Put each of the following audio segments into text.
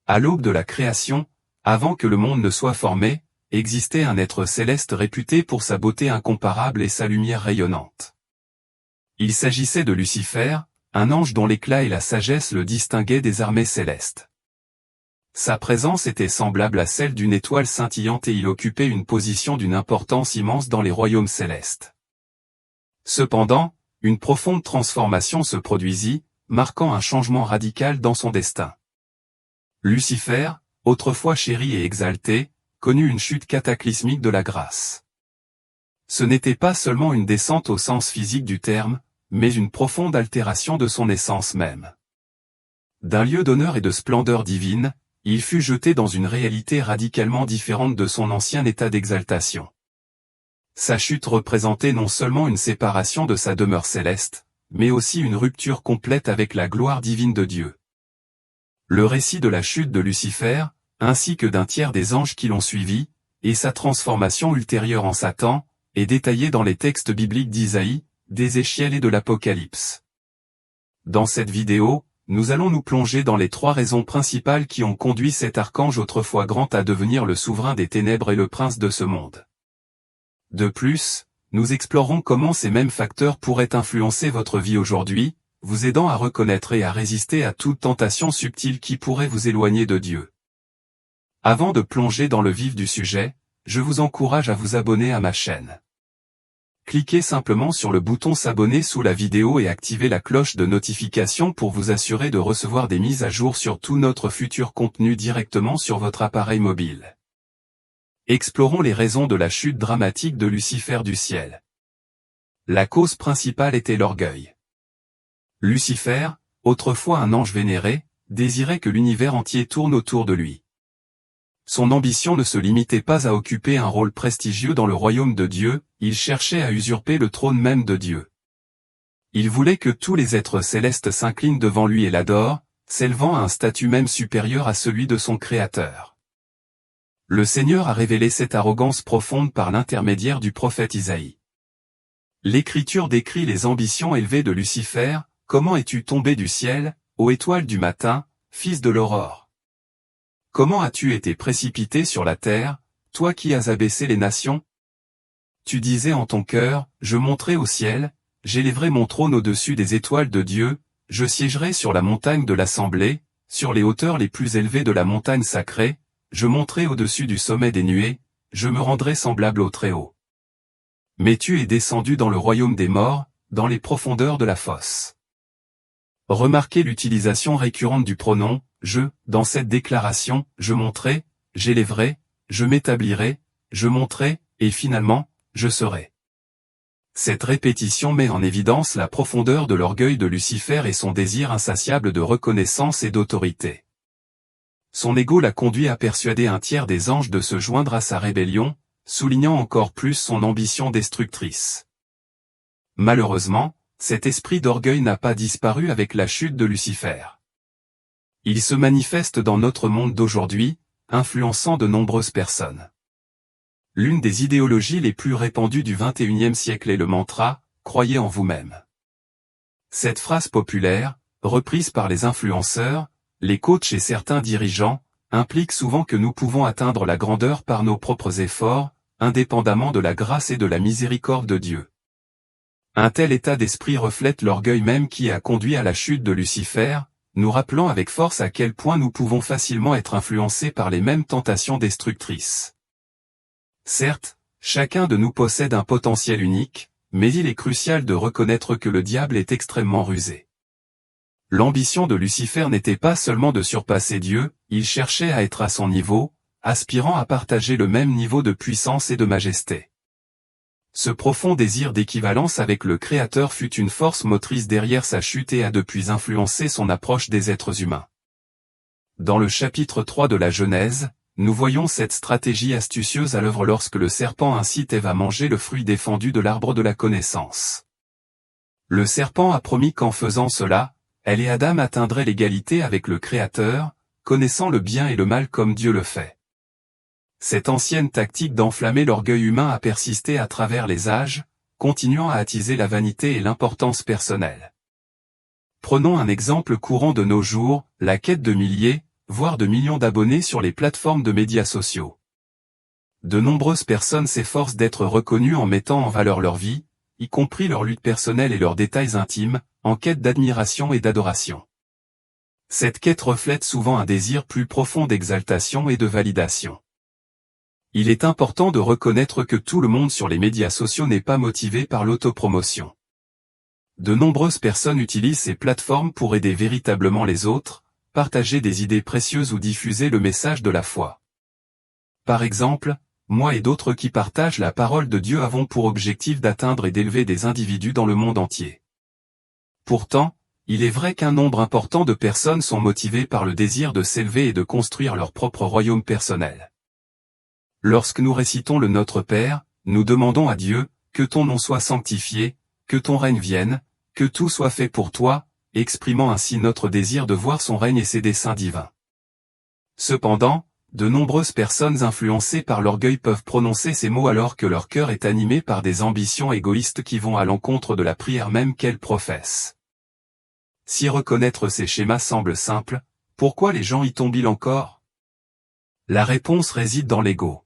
À l'aube de la création, avant que le monde ne soit formé, existait un être céleste réputé pour sa beauté incomparable et sa lumière rayonnante. Il s'agissait de Lucifer, un ange dont l'éclat et la sagesse le distinguaient des armées célestes. Sa présence était semblable à celle d'une étoile scintillante et il occupait une position d'une importance immense dans les royaumes célestes. Cependant, une profonde transformation se produisit, marquant un changement radical dans son destin. Lucifer, autrefois chéri et exalté, connut une chute cataclysmique de la grâce. Ce n'était pas seulement une descente au sens physique du terme, mais une profonde altération de son essence même. D'un lieu d'honneur et de splendeur divine, il fut jeté dans une réalité radicalement différente de son ancien état d'exaltation. Sa chute représentait non seulement une séparation de sa demeure céleste, mais aussi une rupture complète avec la gloire divine de Dieu. Le récit de la chute de Lucifer, ainsi que d'un tiers des anges qui l'ont suivi, et sa transformation ultérieure en Satan, est détaillé dans les textes bibliques d'Isaïe, d'Ézéchiel et de l'Apocalypse. Dans cette vidéo, nous allons nous plonger dans les 3 raisons principales qui ont conduit cet archange autrefois grand à devenir le souverain des ténèbres et le prince de ce monde. De plus, nous explorerons comment ces mêmes facteurs pourraient influencer votre vie aujourd'hui, vous aidant à reconnaître et à résister à toute tentation subtile qui pourrait vous éloigner de Dieu. Avant de plonger dans le vif du sujet, je vous encourage à vous abonner à ma chaîne. Cliquez simplement sur le bouton s'abonner sous la vidéo et activez la cloche de notification pour vous assurer de recevoir des mises à jour sur tout notre futur contenu directement sur votre appareil mobile. Explorons les raisons de la chute dramatique de Lucifer du ciel. La cause principale était l'orgueil. Lucifer, autrefois un ange vénéré, désirait que l'univers entier tourne autour de lui. Son ambition ne se limitait pas à occuper un rôle prestigieux dans le royaume de Dieu, il cherchait à usurper le trône même de Dieu. Il voulait que tous les êtres célestes s'inclinent devant lui et l'adorent, s'élevant à un statut même supérieur à celui de son Créateur. Le Seigneur a révélé cette arrogance profonde par l'intermédiaire du prophète Isaïe. L'Écriture décrit les ambitions élevées de Lucifer, « Comment es-tu tombé du ciel, ô étoile du matin, fils de l'aurore ? Comment as-tu été précipité sur la terre, toi qui as abaissé les nations ? Tu disais en ton cœur, je monterai au ciel, j'élèverai mon trône au-dessus des étoiles de Dieu, je siégerai sur la montagne de l'assemblée, sur les hauteurs les plus élevées de la montagne sacrée, je monterai au-dessus du sommet des nuées, je me rendrai semblable au Très-Haut. Mais tu es descendu dans le royaume des morts, dans les profondeurs de la fosse. Remarquez l'utilisation récurrente du pronom « je » dans cette déclaration, je monterai, j'élèverai, je m'établirai, je monterai, et finalement, je serai. Cette répétition met en évidence la profondeur de l'orgueil de Lucifer et son désir insatiable de reconnaissance et d'autorité. Son ego l'a conduit à persuader un tiers des anges de se joindre à sa rébellion, soulignant encore plus son ambition destructrice. Malheureusement, cet esprit d'orgueil n'a pas disparu avec la chute de Lucifer. Il se manifeste dans notre monde d'aujourd'hui, influençant de nombreuses personnes. L'une des idéologies les plus répandues du XXIe siècle est le mantra « Croyez en vous-même ». Cette phrase populaire, reprise par les influenceurs, les coachs et certains dirigeants, implique souvent que nous pouvons atteindre la grandeur par nos propres efforts, indépendamment de la grâce et de la miséricorde de Dieu. Un tel état d'esprit reflète l'orgueil même qui a conduit à la chute de Lucifer, nous rappelant avec force à quel point nous pouvons facilement être influencés par les mêmes tentations destructrices. Certes, chacun de nous possède un potentiel unique, mais il est crucial de reconnaître que le diable est extrêmement rusé. L'ambition de Lucifer n'était pas seulement de surpasser Dieu, il cherchait à être à son niveau, aspirant à partager le même niveau de puissance et de majesté. Ce profond désir d'équivalence avec le Créateur fut une force motrice derrière sa chute et a depuis influencé son approche des êtres humains. Dans le chapitre 3 de la Genèse, nous voyons cette stratégie astucieuse à l'œuvre lorsque le serpent incite Ève à manger le fruit défendu de l'arbre de la connaissance. Le serpent a promis qu'en faisant cela, elle et Adam atteindraient l'égalité avec le Créateur, connaissant le bien et le mal comme Dieu le fait. Cette ancienne tactique d'enflammer l'orgueil humain a persisté à travers les âges, continuant à attiser la vanité et l'importance personnelle. Prenons un exemple courant de nos jours, la quête de milliers, voire de millions d'abonnés sur les plateformes de médias sociaux. De nombreuses personnes s'efforcent d'être reconnues en mettant en valeur leur vie, y compris leur lutte personnelle et leurs détails intimes, en quête d'admiration et d'adoration. Cette quête reflète souvent un désir plus profond d'exaltation et de validation. Il est important de reconnaître que tout le monde sur les médias sociaux n'est pas motivé par l'autopromotion. De nombreuses personnes utilisent ces plateformes pour aider véritablement les autres, partager des idées précieuses ou diffuser le message de la foi. Par exemple, moi et d'autres qui partagent la parole de Dieu avons pour objectif d'atteindre et d'élever des individus dans le monde entier. Pourtant, il est vrai qu'un nombre important de personnes sont motivées par le désir de s'élever et de construire leur propre royaume personnel. Lorsque nous récitons le Notre Père, nous demandons à Dieu, que ton nom soit sanctifié, que ton règne vienne, que tout soit fait pour toi, exprimant ainsi notre désir de voir son règne et ses desseins divins. Cependant, de nombreuses personnes influencées par l'orgueil peuvent prononcer ces mots alors que leur cœur est animé par des ambitions égoïstes qui vont à l'encontre de la prière même qu'elles professent. Si reconnaître ces schémas semble simple, pourquoi les gens y tombent-ils encore? La réponse réside dans l'ego.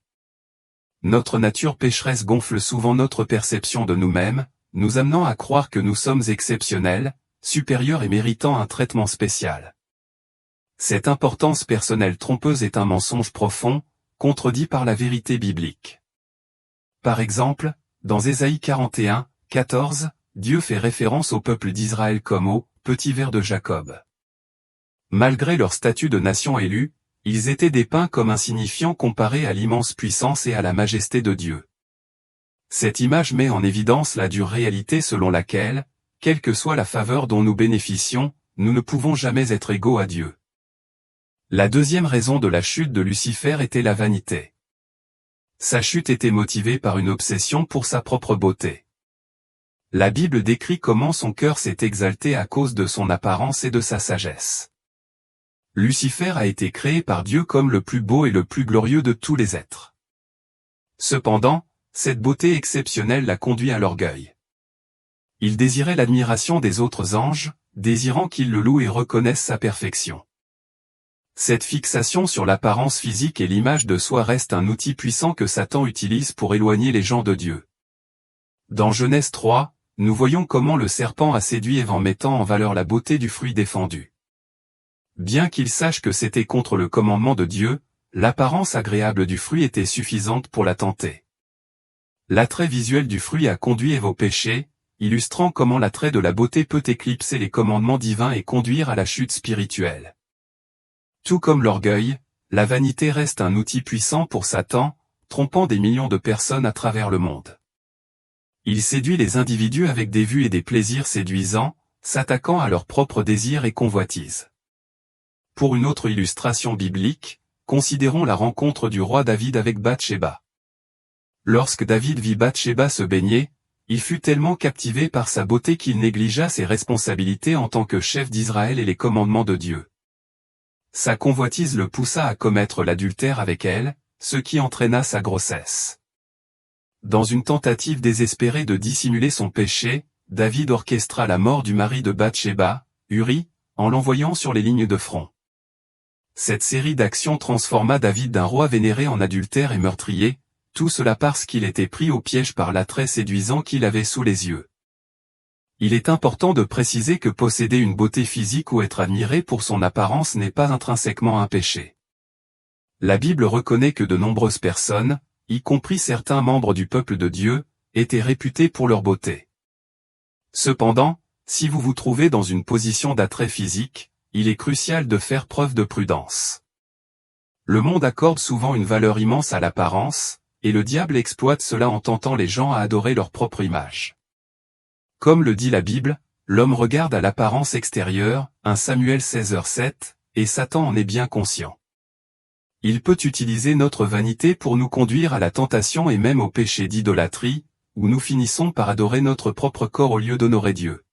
Notre nature pécheresse gonfle souvent notre perception de nous-mêmes, nous amenant à croire que nous sommes exceptionnels, supérieurs et méritant un traitement spécial. Cette importance personnelle trompeuse est un mensonge profond, contredit par la vérité biblique. Par exemple, dans Ésaïe 41, 14, Dieu fait référence au peuple d'Israël comme au « petit ver de Jacob ». Malgré leur statut de nation élue, ils étaient dépeints comme insignifiants comparés à l'immense puissance et à la majesté de Dieu. Cette image met en évidence la dure réalité selon laquelle, quelle que soit la faveur dont nous bénéficions, nous ne pouvons jamais être égaux à Dieu. La deuxième raison de la chute de Lucifer était la vanité. Sa chute était motivée par une obsession pour sa propre beauté. La Bible décrit comment son cœur s'est exalté à cause de son apparence et de sa sagesse. Lucifer a été créé par Dieu comme le plus beau et le plus glorieux de tous les êtres. Cependant, cette beauté exceptionnelle l'a conduit à l'orgueil. Il désirait l'admiration des autres anges, désirant qu'ils le louent et reconnaissent sa perfection. Cette fixation sur l'apparence physique et l'image de soi reste un outil puissant que Satan utilise pour éloigner les gens de Dieu. Dans Genèse 3, nous voyons comment le serpent a séduit Ève en mettant en valeur la beauté du fruit défendu. Bien qu'il sache que c'était contre le commandement de Dieu, l'apparence agréable du fruit était suffisante pour la tenter. L'attrait visuel du fruit a conduit Ève au péché, illustrant comment l'attrait de la beauté peut éclipser les commandements divins et conduire à la chute spirituelle. Tout comme l'orgueil, la vanité reste un outil puissant pour Satan, trompant des millions de personnes à travers le monde. Il séduit les individus avec des vues et des plaisirs séduisants, s'attaquant à leurs propres désirs et convoitises. Pour une autre illustration biblique, considérons la rencontre du roi David avec Bathsheba. Lorsque David vit Bathsheba se baigner, il fut tellement captivé par sa beauté qu'il négligea ses responsabilités en tant que chef d'Israël et les commandements de Dieu. Sa convoitise le poussa à commettre l'adultère avec elle, ce qui entraîna sa grossesse. Dans une tentative désespérée de dissimuler son péché, David orchestra la mort du mari de Bathsheba, Uri, en l'envoyant sur les lignes de front. Cette série d'actions transforma David d'un roi vénéré en adultère et meurtrier, tout cela parce qu'il était pris au piège par l'attrait séduisant qu'il avait sous les yeux. Il est important de préciser que posséder une beauté physique ou être admiré pour son apparence n'est pas intrinsèquement un péché. La Bible reconnaît que de nombreuses personnes, y compris certains membres du peuple de Dieu, étaient réputés pour leur beauté. Cependant, si vous vous trouvez dans une position d'attrait physique, il est crucial de faire preuve de prudence. Le monde accorde souvent une valeur immense à l'apparence, et le diable exploite cela en tentant les gens à adorer leur propre image. Comme le dit la Bible, l'homme regarde à l'apparence extérieure, 1 Samuel 16h7, et Satan en est bien conscient. Il peut utiliser notre vanité pour nous conduire à la tentation et même au péché d'idolâtrie, où nous finissons par adorer notre propre corps au lieu d'honorer Dieu.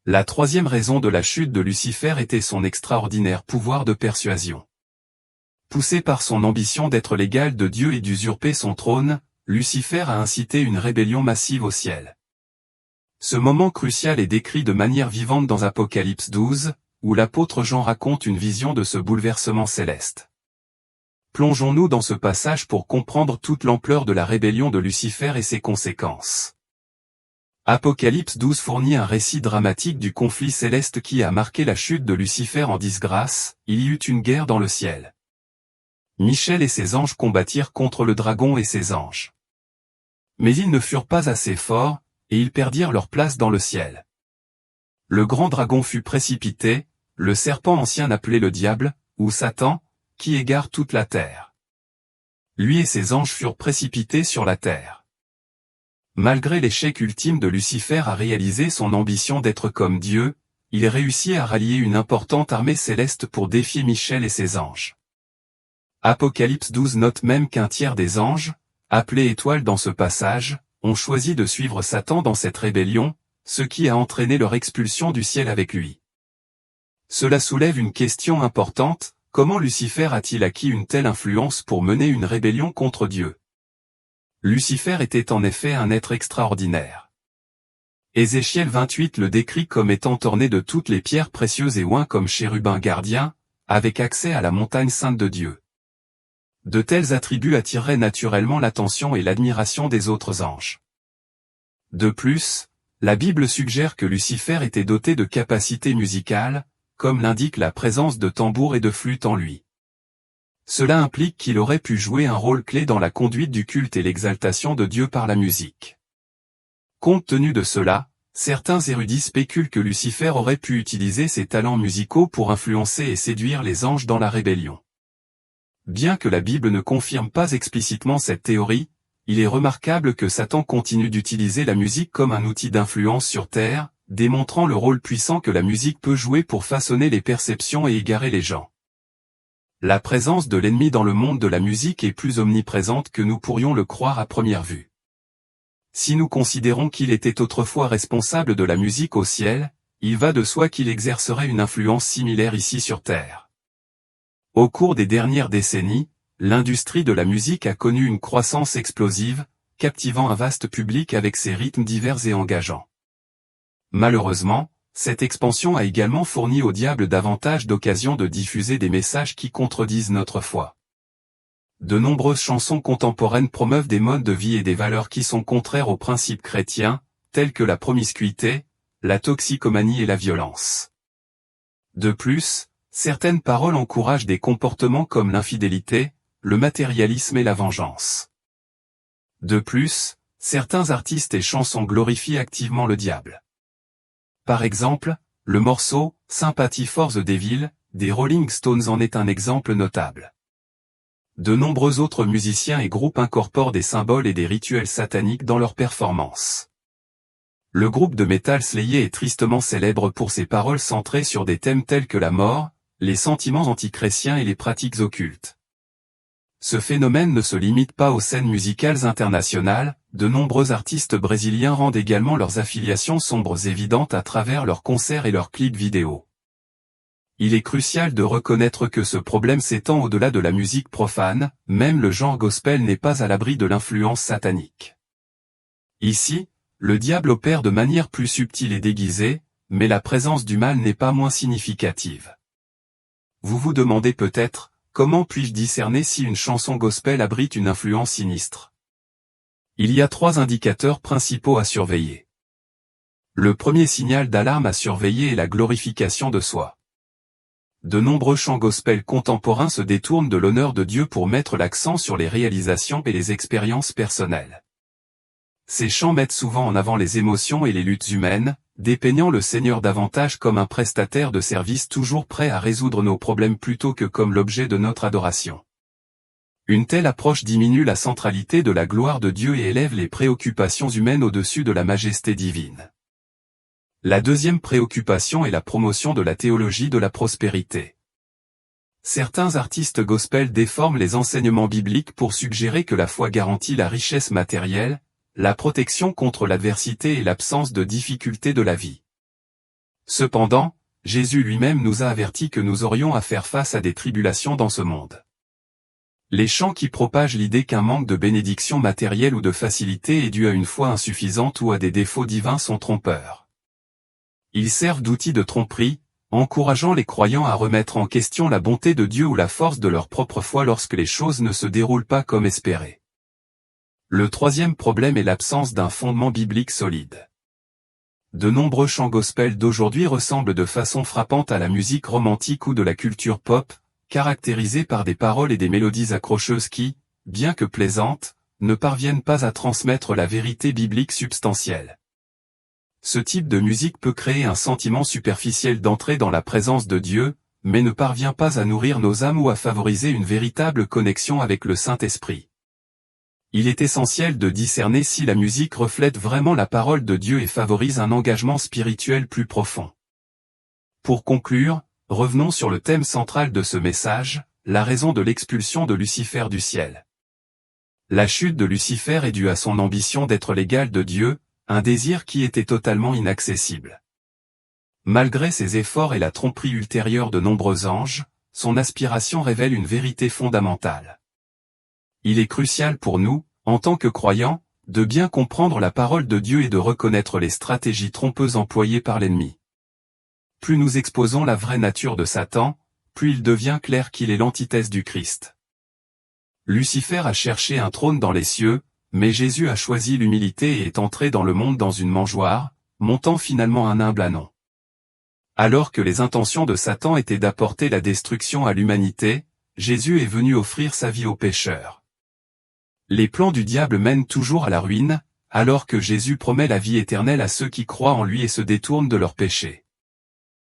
La troisième raison de la chute de Lucifer était son extraordinaire pouvoir de persuasion. Poussé par son ambition d'être l'égal de Dieu et d'usurper son trône, Lucifer a incité une rébellion massive au ciel. Ce moment crucial est décrit de manière vivante dans Apocalypse 12, où l'apôtre Jean raconte une vision de ce bouleversement céleste. Plongeons-nous dans ce passage pour comprendre toute l'ampleur de la rébellion de Lucifer et ses conséquences. Apocalypse 12 fournit un récit dramatique du conflit céleste qui a marqué la chute de Lucifer en disgrâce. Il y eut une guerre dans le ciel. Michel et ses anges combattirent contre le dragon et ses anges. Mais ils ne furent pas assez forts, et ils perdirent leur place dans le ciel. Le grand dragon fut précipité, le serpent ancien appelé le diable, ou Satan, qui égare toute la terre. Lui et ses anges furent précipités sur la terre. Malgré l'échec ultime de Lucifer à réaliser son ambition d'être comme Dieu, il réussit à rallier une importante armée céleste pour défier Michel et ses anges. Apocalypse 12 note même qu'un tiers des anges, appelés étoiles dans ce passage, ont choisi de suivre Satan dans cette rébellion, ce qui a entraîné leur expulsion du ciel avec lui. Cela soulève une question importante, comment Lucifer a-t-il acquis une telle influence pour mener une rébellion contre Dieu? Lucifer était en effet un être extraordinaire. Ézéchiel 28 le décrit comme étant orné de toutes les pierres précieuses et oint comme chérubin gardien, avec accès à la montagne sainte de Dieu. De tels attributs attireraient naturellement l'attention et l'admiration des autres anges. De plus, la Bible suggère que Lucifer était doté de capacités musicales, comme l'indique la présence de tambours et de flûtes en lui. Cela implique qu'il aurait pu jouer un rôle clé dans la conduite du culte et l'exaltation de Dieu par la musique. Compte tenu de cela, certains érudits spéculent que Lucifer aurait pu utiliser ses talents musicaux pour influencer et séduire les anges dans la rébellion. Bien que la Bible ne confirme pas explicitement cette théorie, il est remarquable que Satan continue d'utiliser la musique comme un outil d'influence sur Terre, démontrant le rôle puissant que la musique peut jouer pour façonner les perceptions et égarer les gens. La présence de l'ennemi dans le monde de la musique est plus omniprésente que nous pourrions le croire à première vue. Si nous considérons qu'il était autrefois responsable de la musique au ciel, il va de soi qu'il exercerait une influence similaire ici sur Terre. Au cours des dernières décennies, l'industrie de la musique a connu une croissance explosive, captivant un vaste public avec ses rythmes divers et engageants. Malheureusement, cette expansion a également fourni au diable davantage d'occasions de diffuser des messages qui contredisent notre foi. De nombreuses chansons contemporaines promeuvent des modes de vie et des valeurs qui sont contraires aux principes chrétiens, tels que la promiscuité, la toxicomanie et la violence. De plus, certaines paroles encouragent des comportements comme l'infidélité, le matérialisme et la vengeance. De plus, certains artistes et chansons glorifient activement le diable. Par exemple, le morceau « Sympathy for the Devil » des Rolling Stones en est un exemple notable. De nombreux autres musiciens et groupes incorporent des symboles et des rituels sataniques dans leurs performances. Le groupe de métal Slayer est tristement célèbre pour ses paroles centrées sur des thèmes tels que la mort, les sentiments antichrétiens et les pratiques occultes. Ce phénomène ne se limite pas aux scènes musicales internationales, de nombreux artistes brésiliens rendent également leurs affiliations sombres évidentes à travers leurs concerts et leurs clips vidéo. Il est crucial de reconnaître que ce problème s'étend au-delà de la musique profane, même le genre gospel n'est pas à l'abri de l'influence satanique. Ici, le diable opère de manière plus subtile et déguisée, mais la présence du mal n'est pas moins significative. Vous vous demandez peut-être, comment puis-je discerner si une chanson gospel abrite une influence sinistre? Il y a 3 indicateurs principaux à surveiller. Le premier signal d'alarme à surveiller est la glorification de soi. De nombreux chants gospel contemporains se détournent de l'honneur de Dieu pour mettre l'accent sur les réalisations et les expériences personnelles. Ces chants mettent souvent en avant les émotions et les luttes humaines, dépeignant le Seigneur davantage comme un prestataire de service toujours prêt à résoudre nos problèmes plutôt que comme l'objet de notre adoration. Une telle approche diminue la centralité de la gloire de Dieu et élève les préoccupations humaines au-dessus de la majesté divine. La deuxième préoccupation est la promotion de la théologie de la prospérité. Certains artistes gospel déforment les enseignements bibliques pour suggérer que la foi garantit la richesse matérielle, la protection contre l'adversité et l'absence de difficultés de la vie. Cependant, Jésus lui-même nous a averti que nous aurions à faire face à des tribulations dans ce monde. Les chants qui propagent l'idée qu'un manque de bénédiction matérielle ou de facilité est dû à une foi insuffisante ou à des défauts divins sont trompeurs. Ils servent d'outils de tromperie, encourageant les croyants à remettre en question la bonté de Dieu ou la force de leur propre foi lorsque les choses ne se déroulent pas comme espéré. Le troisième problème est l'absence d'un fondement biblique solide. De nombreux chants gospel d'aujourd'hui ressemblent de façon frappante à la musique romantique ou de la culture pop, caractérisée par des paroles et des mélodies accrocheuses qui, bien que plaisantes, ne parviennent pas à transmettre la vérité biblique substantielle. Ce type de musique peut créer un sentiment superficiel d'entrer dans la présence de Dieu, mais ne parvient pas à nourrir nos âmes ou à favoriser une véritable connexion avec le Saint-Esprit. Il est essentiel de discerner si la musique reflète vraiment la parole de Dieu et favorise un engagement spirituel plus profond. Pour conclure, revenons sur le thème central de ce message, la raison de l'expulsion de Lucifer du ciel. La chute de Lucifer est due à son ambition d'être l'égal de Dieu, un désir qui était totalement inaccessible. Malgré ses efforts et la tromperie ultérieure de nombreux anges, son aspiration révèle une vérité fondamentale. Il est crucial pour nous, en tant que croyants, de bien comprendre la parole de Dieu et de reconnaître les stratégies trompeuses employées par l'ennemi. Plus nous exposons la vraie nature de Satan, plus il devient clair qu'il est l'antithèse du Christ. Lucifer a cherché un trône dans les cieux, mais Jésus a choisi l'humilité et est entré dans le monde dans une mangeoire, montant finalement un humble ânon. Alors que les intentions de Satan étaient d'apporter la destruction à l'humanité, Jésus est venu offrir sa vie aux pécheurs. Les plans du diable mènent toujours à la ruine, alors que Jésus promet la vie éternelle à ceux qui croient en lui et se détournent de leurs péchés.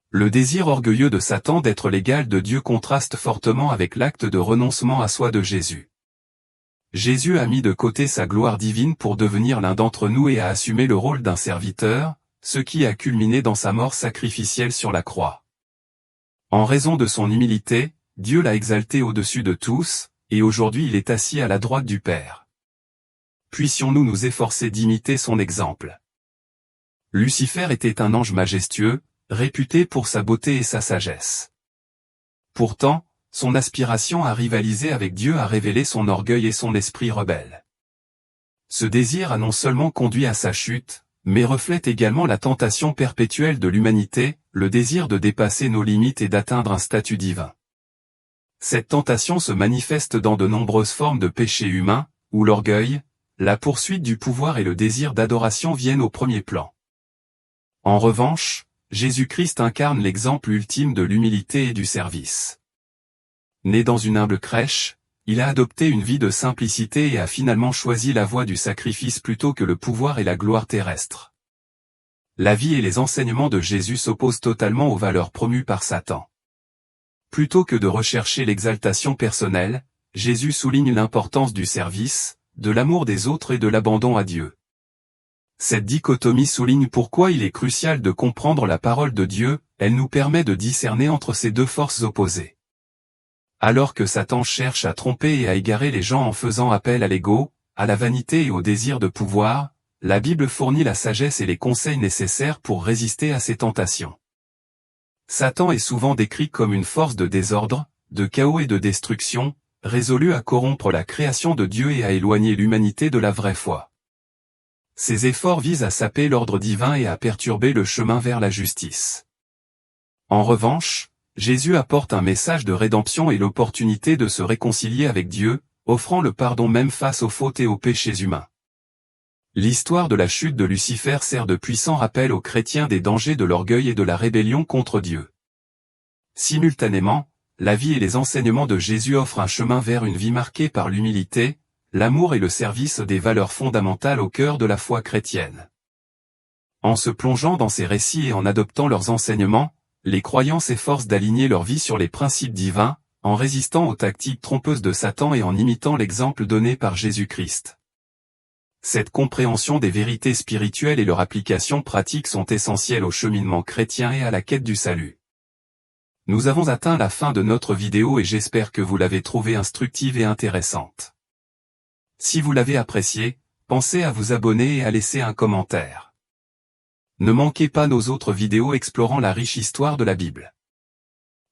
Le désir orgueilleux de Satan d'être l'égal de Dieu contraste fortement avec l'acte de renoncement à soi de Jésus. Jésus a mis de côté sa gloire divine pour devenir l'un d'entre nous et a assumé le rôle d'un serviteur, ce qui a culminé dans sa mort sacrificielle sur la croix. En raison de son humilité, Dieu l'a exalté au-dessus de tous, et aujourd'hui il est assis à la droite du Père. Puissions-nous nous efforcer d'imiter son exemple. Lucifer était un ange majestueux, réputé pour sa beauté et sa sagesse. Pourtant, son aspiration à rivaliser avec Dieu a révélé son orgueil et son esprit rebelle. Ce désir a non seulement conduit à sa chute, mais reflète également la tentation perpétuelle de l'humanité, le désir de dépasser nos limites et d'atteindre un statut divin. Cette tentation se manifeste dans de nombreuses formes de péché humain, où l'orgueil, la poursuite du pouvoir et le désir d'adoration viennent au premier plan. En revanche, Jésus-Christ incarne l'exemple ultime de l'humilité et du service. Né dans une humble crèche, il a adopté une vie de simplicité et a finalement choisi la voie du sacrifice plutôt que le pouvoir et la gloire terrestre. La vie et les enseignements de Jésus s'opposent totalement aux valeurs promues par Satan. Plutôt que de rechercher l'exaltation personnelle, Jésus souligne l'importance du service, de l'amour des autres et de l'abandon à Dieu. Cette dichotomie souligne pourquoi il est crucial de comprendre la parole de Dieu, elle nous permet de discerner entre ces deux forces opposées. Alors que Satan cherche à tromper et à égarer les gens en faisant appel à l'ego, à la vanité et au désir de pouvoir, la Bible fournit la sagesse et les conseils nécessaires pour résister à ces tentations. Satan est souvent décrit comme une force de désordre, de chaos et de destruction, résolue à corrompre la création de Dieu et à éloigner l'humanité de la vraie foi. Ses efforts visent à saper l'ordre divin et à perturber le chemin vers la justice. En revanche, Jésus apporte un message de rédemption et l'opportunité de se réconcilier avec Dieu, offrant le pardon même face aux fautes et aux péchés humains. L'histoire de la chute de Lucifer sert de puissant rappel aux chrétiens des dangers de l'orgueil et de la rébellion contre Dieu. Simultanément, la vie et les enseignements de Jésus offrent un chemin vers une vie marquée par l'humilité, l'amour et le service des valeurs fondamentales au cœur de la foi chrétienne. En se plongeant dans ces récits et en adoptant leurs enseignements, les croyants s'efforcent d'aligner leur vie sur les principes divins, en résistant aux tactiques trompeuses de Satan et en imitant l'exemple donné par Jésus-Christ. Cette compréhension des vérités spirituelles et leur application pratique sont essentielles au cheminement chrétien et à la quête du salut. Nous avons atteint la fin de notre vidéo et j'espère que vous l'avez trouvée instructive et intéressante. Si vous l'avez appréciée, pensez à vous abonner et à laisser un commentaire. Ne manquez pas nos autres vidéos explorant la riche histoire de la Bible.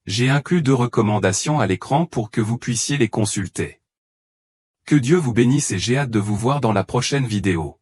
J'ai inclus 2 recommandations à l'écran pour que vous puissiez les consulter. Que Dieu vous bénisse et j'ai hâte de vous voir dans la prochaine vidéo.